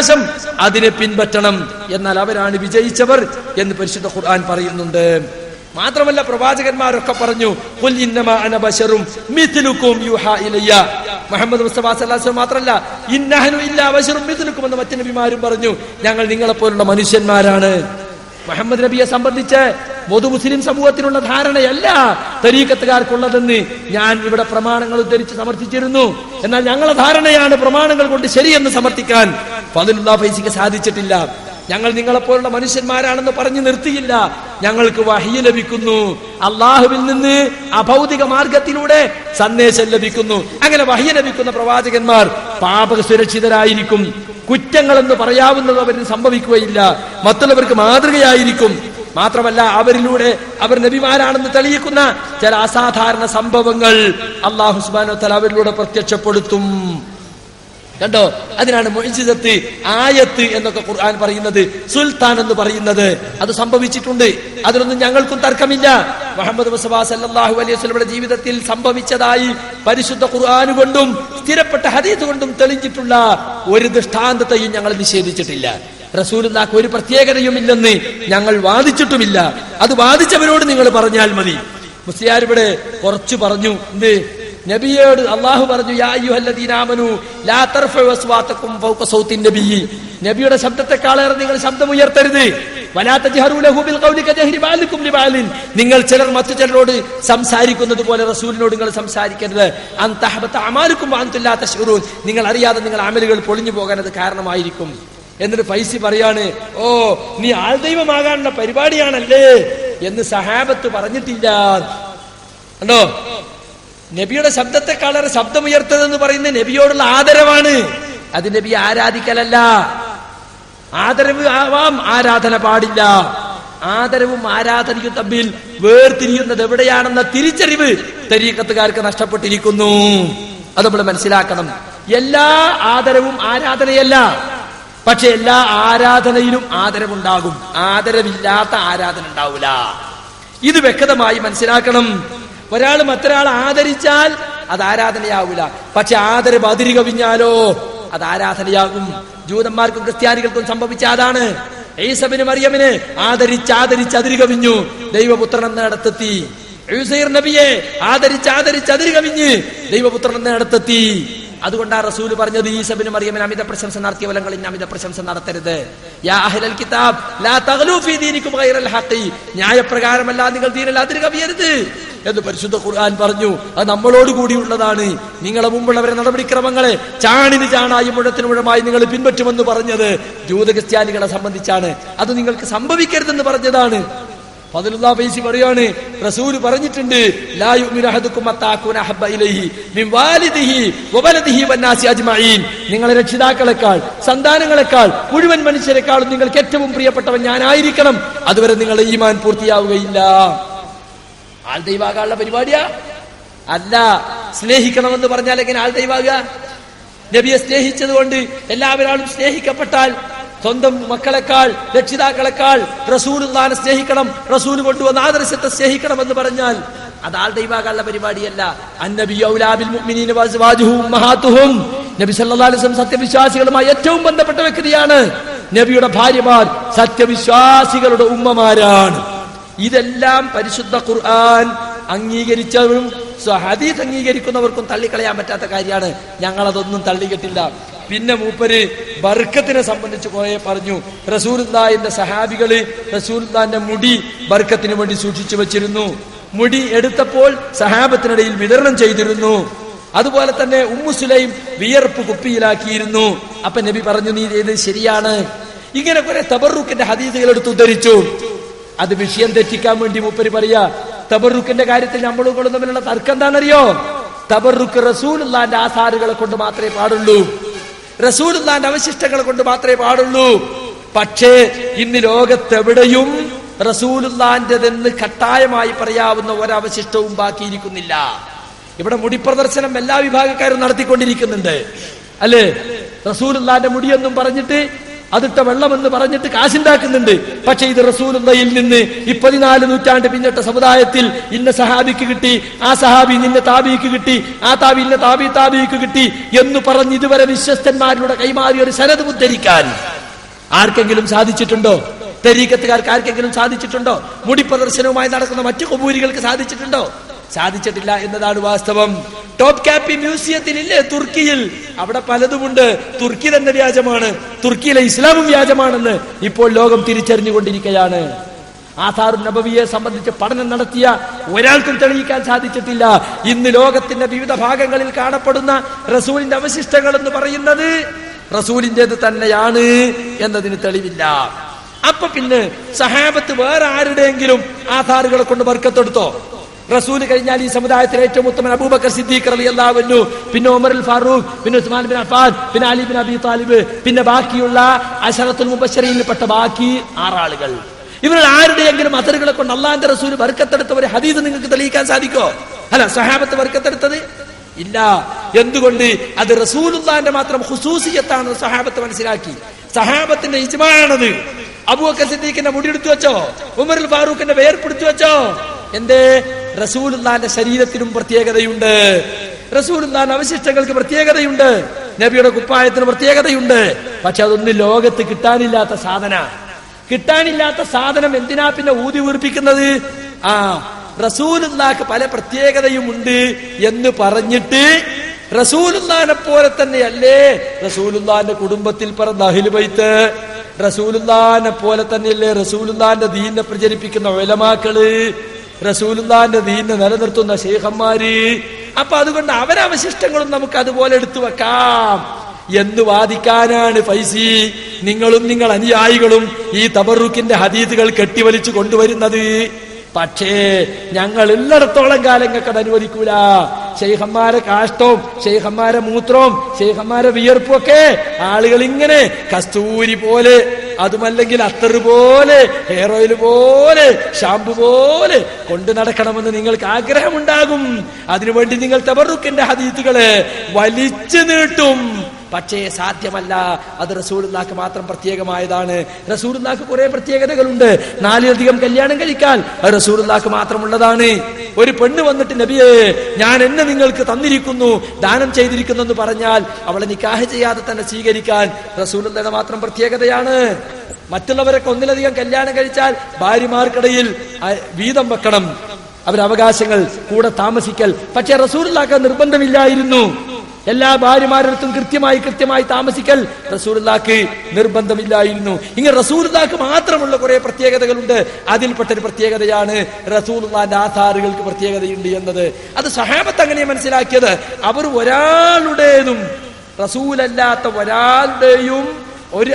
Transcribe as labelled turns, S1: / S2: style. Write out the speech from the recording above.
S1: അവകാശം, അതിനെ പിൻപറ്റണം. എന്നാൽ അവരാണ് വിജയിച്ചവർ എന്ന് പരിശുദ്ധ ഖുർആൻ പറയുന്നുണ്ട്. മാത്രമല്ല പ്രവാചകന്മാരൊക്കെ പറഞ്ഞു, ഖുൽ ഇന്നമാ അന ബശറും മിത്ലുകും യുഹാ ഇലയ്യ. മുഹമ്മദ് മുസ്തഫ സല്ലല്ലാഹു അലൈഹി വസല്ലം മാത്രമല്ല, ഇന്നഹനു ഇല്ലാ ബശറും മിത്ലുകും എന്ന് മറ്റു നബിമാരും പറഞ്ഞു, ഞങ്ങൾ നിങ്ങളെപ്പോലുള്ള മനുഷ്യന്മാരാണ്. മുഹമ്മദ് നബിയെ സംബന്ധിച്ച് പൊതു മുസ്ലിം സമൂഹത്തിനുള്ള ധാരണയല്ല തരീഖത്തുകാർക്കുള്ളതെന്ന് ഞാൻ ഇവിടെ പ്രമാണങ്ങൾ ഉദ്ധരിച്ച് സമർത്ഥിച്ചിരുന്നു. എന്നാൽ ഞങ്ങളുടെ ധാരണയാണ് പ്രമാണങ്ങൾ കൊണ്ട് ശരിയെന്ന് സമർത്ഥിക്കാൻ ഫദ്ലുല്ലാഹ് ഫൈസിക്ക് സാധിച്ചിട്ടില്ല. ഞങ്ങൾ നിങ്ങളെപ്പോലുള്ള മനുഷ്യന്മാരാണെന്ന് പറഞ്ഞു നിർത്തിയില്ല. ഞങ്ങൾക്ക് വഹ്യ് ലഭിക്കുന്നു, അള്ളാഹുവിൽ നിന്ന് അഭൗതിക മാർഗത്തിലൂടെ സന്ദേശം ലഭിക്കുന്നു. അങ്ങനെ വഹ്യ് ലഭിക്കുന്ന പ്രവാചകന്മാർ പാപ സുരക്ഷിതരായിരിക്കും. കുറ്റങ്ങളെന്ന് പറയാവുന്നത് അവരിൽ സംഭവിക്കുകയില്ല. മറ്റുള്ളവർക്ക് മാതൃകയായിരിക്കും. മാത്രമല്ല അവരിലൂടെ അവർ നബിമാരാണെന്ന് തെളിയിക്കുന്ന ചില അസാധാരണ സംഭവങ്ങൾ അല്ലാഹു സുബ്ഹാനഹു വ തആല അവരിലൂടെ പ്രത്യക്ഷപ്പെടുത്തും. കണ്ടോ, അതിനാണ് മുഅ്ജിസത്ത്, ആയത്ത് എന്നൊക്കെ ഖുർആൻ പറയുന്നത്, സുൽത്താൻ എന്ന് പറയുന്നത്. അത് സംഭവിച്ചിട്ടുണ്ട്, അതിലൊന്നും ഞങ്ങൾക്കും തർക്കമില്ല. മുഹമ്മദ് മുസ്തഫ സല്ലല്ലാഹു അലൈഹി വസല്ലമയുടെ ജീവിതത്തിൽ സംഭവിച്ചതായി പരിശുദ്ധ ഖുർആൻ കൊണ്ടും സ്ഥിരപ്പെട്ട ഹദീസ് കൊണ്ടും തെളിഞ്ഞിട്ടുള്ള ഒരു ദൃഷ്ടാന്തത്തെയും ഞങ്ങൾ നിഷേധിച്ചിട്ടില്ല. റസൂലുള്ളാഹിക്ക് ഒരു പ്രത്യേകതയുമില്ലെന്ന് ഞങ്ങൾ വാദിച്ചിട്ടുമില്ല. അത് വാദിച്ചവരോട് നിങ്ങൾ പറഞ്ഞാൽ മതി. മുസ്ലിയാർ ഇവിടെ കുറച്ച് പറഞ്ഞു. എന്ത്? നബിയോട് അള്ളാഹു പറഞ്ഞു, യാ അയ്യുഹല്ലദീന ആമനൂ ലാ തർഫഉ അസ്വാതകും ഫൗക സൗത്തിൻ നബിയ്യി. നബിയുടെ ശബ്ദത്തെക്കാളേറെ നിങ്ങൾ ശബ്ദം ഉയർത്തരുത്. വലാ തജ്ഹറൂ ലഹു ബിൽ ഖൗലി കജഹരി ബഅലികും ലിബഅലിൻ. നിങ്ങൾ ചിലർ മറ്റു ചിലരോട് സംസാരിക്കുന്നത് പോലെ റസൂലിനോട് നിങ്ങൾ സംസാരിക്കരുത്. അൻ തഹബത അമാലുകും വഅൻതും ലാ തശ്ഉറൂൻ. നിങ്ങൾ അറിയാതെ നിങ്ങൾ അമലുകൾ പൊളിഞ്ഞു പോകാൻ അത് കാരണമായിരിക്കും. എന്നിട്ട് ഫൈസി പറയാണ്, ഓ നീ ആൾദൈവമാകാനുള്ള പരിപാടിയാണല്ലേ എന്ന് സഹാബത്ത് പറഞ്ഞിട്ടില്ല. കണ്ടോ, നബിയുടെ ശബ്ദത്തെക്കാളേറെ ശബ്ദമുയർത്തതെന്ന് പറയുന്നത് നബിയോടുള്ള ആദരവാണ്. അത് നബിയെ ആരാധിക്കലല്ല. ആദരവ് ആവാം, ആരാധന പാടില്ല. ആദരവും ആരാധനയും തമ്മിൽ വേർതിരിയുന്നത് എവിടെയാണെന്ന തിരിച്ചറിവ് തരീഖത്തുകാർക്ക് നഷ്ടപ്പെട്ടിരിക്കുന്നു. അത് നമ്മൾ മനസ്സിലാക്കണം. എല്ലാ ആദരവും ആരാധനയല്ല, പക്ഷെ എല്ലാ ആരാധനയിലും ആദരവുണ്ടാകും. ആദരവില്ലാത്ത ആരാധന ഉണ്ടാവില്ല. ഇത് വ്യക്തമായി മനസ്സിലാക്കണം. ഒരാൾ മറ്റൊരാൾ ആദരിച്ചാൽ അത് ആരാധനയാവില്ല, പക്ഷെ ആദരവ് അതിരി കവിഞ്ഞാലോ അത് ആരാധനയാകും. ജൂതന്മാർക്കും ക്രിസ്ത്യാനികൾക്കും സംഭവിച്ച അതാണ്. ഈസ ഇബ്നു മറിയമിനെ ആദരിച്ച് അതിരി കവിഞ്ഞു, ദൈവപുത്രൻ എന്നിടത്തെത്തി. ഉസൈർ നബിയെ ആദരിച്ച് അതിരി കവിഞ്ഞ് ദൈവപുത്രൻ എന്നിടത്തെത്തി. അതുകൊണ്ടാണ് റസൂൽ പറഞ്ഞത്, ഈസ ഇബ്നു മറിയമിന് അമിത പ്രശംസ നടത്തിയവലങ്ങൾ ഇന്ന് അമിത പ്രശംസ നടത്തരുത്. യാ അഹ്ലൽ കിതാബ് ലാ തഗ്ലൂ ഫീ ദീനികും ഗൈറൽ ഹഖി. ന്യായപ്രകാരമല്ല നിങ്ങൾ ദീനിൽ അതിര് കവിയരുത് എന്ന് പരിശുദ്ധ ഖുർആൻ പറഞ്ഞു. അത് നമ്മളോട് കൂടിയുള്ളതാണ്. നിങ്ങളെ മുമ്പുള്ളവരെ നടപടിക്രമങ്ങളെ ചാണിന് ചാണായും മുഴത്തിന് മുഴമായി നിങ്ങൾ പിൻപറ്റുമെന്ന് പറഞ്ഞത് ജൂത ക്രിസ്ത്യാനികളെ സംബന്ധിച്ചാണ്. അത് നിങ്ങൾക്ക് സംഭവിക്കരുതെന്ന് പറഞ്ഞതാണ്. ഫദ്ലുല്ലാഹ് ഫൈസി പറയാണ്, റസൂല് പറഞ്ഞിട്ടുണ്ട്, ലാ യുഅ്മിനു അഹദുക്കും ഹത്താ അകൂന അഹബ്ബ ഇലൈഹി മിൻ വാലിദിഹി വവലദിഹി വന്നാസി അജ്മഈൻ. നിങ്ങളെ രക്ഷിതാക്കളെക്കാൾ, സന്താനങ്ങളെക്കാൾ, മുഴുവൻ മനുഷ്യരെക്കാളും നിങ്ങൾക്ക് ഏറ്റവും പ്രിയപ്പെട്ടവൻ ഞാനായിരിക്കണം. അതുവരെ നിങ്ങളുടെ ഈമാൻ പൂർത്തിയാവുകയില്ല. ആൾ ദൈവാകാനുള്ള പരിപാടിയാ അല്ല. സ്നേഹിക്കണമെന്ന് പറഞ്ഞാൽ എങ്ങനെ ആൾ ദൈവാകുക? നബിയെ സ്നേഹിച്ചത് കൊണ്ട് എല്ലാവരും സ്നേഹിക്കപ്പെട്ടാൽ സ്വന്തം മക്കളെക്കാൾ, രക്ഷിതാക്കളെക്കാൾ റസൂലുള്ളാഹിനെ സ്നേഹിക്കണം, റസൂൽ കൊണ്ടുവന്ന ആദർശത്തെ സ്നേഹിക്കണം എന്ന് പറഞ്ഞാൽ അത് ആൾ ദൈവാകാനുള്ള പരിപാടിയല്ല. അന്നബിയു ഔലാ ബിൽ മുഅ്മിനീന വഅസ്വാജുഹു ഉമ്മഹാത്തുഹും. നബി സല്ലല്ലാഹു അലൈഹി വസല്ലം സത്യവിശ്വാസികളുമായി ഏറ്റവും ബന്ധപ്പെട്ട വ്യക്തിയാണ്. നബിയുടെ ഭാര്യമാർ സത്യവിശ്വാസികളുടെ ഉമ്മമാരാണ്. ഇതെല്ലാം പരിശുദ്ധ ഖുർആൻ അംഗീകരിച്ചവരും ഹദീസ് അംഗീകരിക്കുന്നവർക്കും തള്ളിക്കളയാൻ പറ്റാത്ത കാര്യമാണ്. ഞങ്ങളതൊന്നും തള്ളിക്കെട്ടില്ല. പിന്നെ മൂപ്പര് ബർക്കത്തിനെ സംബന്ധിച്ച് കുറെ പറഞ്ഞു. റസൂലുള്ളാഹിന്റെ സഹാബികള് റസൂലുള്ളാഹിന്റെ മുടി ബർക്കത്തിന് വേണ്ടി സൂക്ഷിച്ചു വെച്ചിരുന്നു. മുടി എടുത്തപ്പോൾ സഹാബത്തിനിടയിൽ വിതരണം ചെയ്തിരുന്നു. അതുപോലെ തന്നെ ഉമ്മു സുലൈം വിയർപ്പ് കുപ്പിയിലാക്കിയിരുന്നു. അപ്പൊ നബി പറഞ്ഞു, നീ ചെയ്ത് ശരിയാണ്. ഇങ്ങനെ കുറെ തബറുക്കിന്റെ ഹദീസുകൾ എടുത്ത് ഉദ്ധരിച്ചു. അത് വിഷയം തെറ്റിക്കാൻ വേണ്ടി മൂപ്പര് പറയാ, തബറുക്കിന്റെ കാര്യത്തിൽ നമ്മളും കൊണ്ട് തമ്മിലുള്ള തർക്കം എന്താണെന്നറിയോ? തബറുക്ക് റസൂലുള്ളാഹിന്റെ ആസാറുകളെ കൊണ്ട് മാത്രമേ പാടുള്ളൂ, റസൂലുള്ളാഹിന്റെ അവശിഷ്ടങ്ങളെ കൊണ്ട് മാത്രമേ പാടുള്ളൂ. പക്ഷേ ഇന്ന് ലോകത്തെവിടെയും റസൂലുള്ളാഹിന്റെതെന്ന് കട്ടായമായി പറയാവുന്ന ഒരവശിഷ്ടവും ബാക്കിയിരിക്കുന്നില്ല. ഇവിടെ മുടി പ്രദർശനം എല്ലാ വിഭാഗക്കാരും നടത്തിക്കൊണ്ടിരിക്കുന്നുണ്ട്, അല്ലേ? റസൂലുള്ളാഹിന്റെ മുടിയെന്നും പറഞ്ഞിട്ട് അതിട്ട വെള്ളമെന്ന് പറഞ്ഞിട്ട് കാശുണ്ടാക്കുന്നുണ്ട്. പക്ഷെ ഇത് റസൂലുള്ളാഹിയിൽ നിന്ന് ഈ 14 നൂറ്റാണ്ട് പിന്നിട്ട സമുദായത്തിൽ ഇന്ന സഹാബിക്ക് കിട്ടി, ആ സഹാബി നിന്ന താബിക്ക് കിട്ടി, ആ താബി ഇന്ന താബിക്ക് കിട്ടി എന്ന് പറഞ്ഞ് ഇതുവരെ വിശ്വസ്തന്മാരുടെ കൈമാറിയ ഒരു സനദ് ഉദ്ധരിക്കാൻ ആർക്കെങ്കിലും സാധിച്ചിട്ടുണ്ടോ? തരീഖത്തുകാർക്ക് ആർക്കെങ്കിലും സാധിച്ചിട്ടുണ്ടോ? മുടി പ്രദർശനവുമായി നടക്കുന്ന മറ്റു ഖുബൂരികൾക്ക് സാധിച്ചിട്ടുണ്ടോ? സാധിച്ചിട്ടില്ല എന്നതാണ് വാസ്തവം. ടോപ്പ് കാപ്പി മ്യൂസിയത്തിലില്ലേ തുർക്കിയിൽ, അവിടെ പലതുമുണ്ട്. തുർക്കി തന്നെ വ്യാജമാണ്, തുർക്കിയിലെ ഇസ്ലാമും വ്യാജമാണെന്ന് ഇപ്പോൾ ലോകം തിരിച്ചറിഞ്ഞുകൊണ്ടിരിക്കുകയാണ്. ആഥാറുൻ നബവിയെ സംബന്ധിച്ച് പഠനം നടത്തിയ ഒരാൾക്കും തെളിയിക്കാൻ സാധിച്ചിട്ടില്ല. ഇന്ന് ലോകത്തിന്റെ വിവിധ ഭാഗങ്ങളിൽ കാണപ്പെടുന്ന റസൂലിന്റെ അവശിഷ്ടങ്ങൾ എന്ന് പറയുന്നത് റസൂലിന്റേത് തന്നെയാണ് എന്നതിന് തെളിവില്ല. അപ്പൊ പിന്നെ സഹാബത്ത് വേറെ ആരുടെയെങ്കിലും ആധാറുകളെ കൊണ്ട് ബർക്കത്തെടുത്തോ? റസൂൽ കഴിഞ്ഞാൽ ഈ സമുദായത്തിലെ ഏറ്റവും ഉത്തമൻ അബൂബക്കർ സിദ്ദീഖ് റളിയല്ലാഹു അൻഹു, പിന്നെ ഉമർ അൽ ഫാറൂഖ്, പിന്നെ ഉസ്മാൻ ബിൻ അഫ്ഫാൻ, പിന്നെ അലി ബിൻ അബി താലിബ്, പിന്നെ ബാക്കിയുള്ള അശറത്തുൽ മുബശ്ശരീനിൽപ്പെട്ട ബാക്കി 6 ആളുകൾ. ഇവർ ആരുടെയെങ്കിലും അഥറുകളെ കൊണ്ട് അള്ളാന്റെ റസൂൽ ബർക്കത്തെടുത്ത ഒരു ഹദീസ് നിങ്ങൾക്ക് തെളിയിക്കാൻ സാധിക്കോ? അല്ല, സഹാബത്ത് ബർക്കത്തെടുത്തത് ഇല്ല. എന്തുകൊണ്ട്? അത് റസൂലുള്ളാഹിന്റെ മാത്രം ഖുസൂസിയത്താണെന്ന് സഹാബത്ത് മനസ്സിലാക്കി. സഹാബത്തിന്റെ ഇജ്മാഅാണത്. അബൂബക്കർ സിദ്ദീഖിന്റെ മുടി എടുത്തു വെച്ചോ, ഉമർ അൽ ഫാറൂഖിന്റെ വേർപ്പെടുത്തു വെച്ചോ? എന്തേ? റസൂലുള്ളാഹിന്റെ ശരീരത്തിനും പ്രത്യേകതയുണ്ട്, റസൂലുള്ളാഹിന്റെ അവശിഷ്ടങ്ങൾക്ക് പ്രത്യേകതയുണ്ട്, നബിയുടെ കുപ്പായത്തിന് പ്രത്യേകതയുണ്ട്. പക്ഷെ അതൊന്നും ലോകത്ത് കിട്ടാനില്ലാത്ത സാധനം എന്തിനാ പിന്നെ ഊതി വീർപ്പിക്കുന്നത്? റസൂലുള്ളാഹിക്ക് പല പ്രത്യേകതയുമുണ്ട് എന്ന് പറഞ്ഞിട്ട് റസൂലുള്ളാഹിനെ പോലെ തന്നെയല്ലേ റസൂലുള്ളാഹിന്റെ കുടുംബത്തിൽ പിറന്ന അഹ്ലു ബൈത്ത്, റസൂലുള്ളാഹിനെ പോലെ തന്നെയല്ലേ റസൂലുള്ളാഹിന്റെ ദീനിനെ പ്രചരിപ്പിക്കുന്ന ഉലമാക്കള്, റസൂലുള്ളാഹിന്റെ ദീനിനെ നിലനിർത്തുന്ന ശൈഖന്മാര്. അപ്പൊ അതുകൊണ്ട് അവരവശിഷ്ടങ്ങളും നമുക്ക് അതുപോലെ എടുത്തു വെക്കാം എന്ന് വാദിക്കാനാണ് ഫൈസി നിങ്ങളും നിങ്ങൾ അനുയായികളും ഈ തബറുക്കിന്റെ ഹദീസുകൾ കെട്ടിവലിച്ചു കൊണ്ടുവരുന്നത്. പക്ഷേ ഞങ്ങൾ ഉള്ളിടത്തോളം കാലം ഞങ്ങൾക്ക് അത് അനുവദിക്കൂല. ശൈഖന്മാരെ കാഷ്ടവും ശൈഖന്മാരെ മൂത്രവും ശൈഖന്മാരെ വിയർപ്പും ഒക്കെ ആളുകൾ ഇങ്ങനെ കസ്തൂരി പോലെ, അതുമല്ലെങ്കിൽ അത്തർ പോലെ, ഹെയർ ഓയിൽ പോലെ, ഷാമ്പു പോലെ കൊണ്ടു നടക്കണമെന്ന് നിങ്ങൾക്ക് ആഗ്രഹമുണ്ടാകും. അതിനുവേണ്ടി നിങ്ങൾ തബറുക്കിന്റെ ഹദീസുകളെ വലിച്ചു നീട്ടും. പക്ഷേ സാധ്യമല്ല. അത് റസൂലുള്ളാഹിക്ക് മാത്രം പ്രത്യേകമായതാണ്. റസൂലുള്ളാഹിക്ക് കുറെ പ്രത്യേകതകളുണ്ട്. 4 കല്യാണം കഴിക്കാൻ അത് റസൂലുള്ളാഹിക്ക് മാത്രമുള്ളതാണ്. ഒരു പെണ്ണ് വന്നിട്ട് നബിയേ ഞാൻ എന്നെ നിങ്ങൾക്ക് തന്നിരിക്കുന്നു, ദാനം ചെയ്തിരിക്കുന്നു എന്ന് പറഞ്ഞാൽ അവളെ നിക്കാഹ് ചെയ്യാതെ തന്നെ സ്വീകരിക്കാൻ റസൂലുള്ളാഹിയുടെ മാത്രം പ്രത്യേകതയാണ്. മറ്റുള്ളവരൊക്കെ 1 കല്യാണം കഴിച്ചാൽ ഭാര്യമാർക്കിടയിൽ വീതം വെക്കണം, അവരവകാശങ്ങൾ, കൂടെ താമസിക്കൽ. പക്ഷെ റസൂലുള്ളാഹിക്ക് നിർബന്ധമില്ലായിരുന്നു. എല്ലാ ഭാര്യമാരടുത്തും കൃത്യമായി താമസിക്കൽ റസൂലുള്ളാഹിക്ക് നിർബന്ധമില്ലായിരുന്നു. ഇങ്ങനെ റസൂലുള്ളാഹിക്ക് മാത്രമുള്ള കുറെ പ്രത്യേകതകളുണ്ട്. അതിൽപ്പെട്ടൊരു പ്രത്യേകതയാണ് റസൂലുള്ളാഹിന്റെ ആധാറുകൾക്ക് പ്രത്യേകതയുണ്ട് എന്നത്. അത് സഹാബത്ത് അങ്ങനെ മനസ്സിലാക്കിയത്. അവർ ഒരാളുടേതും റസൂലല്ലാത്ത ഒരാളുടെയും ഒരു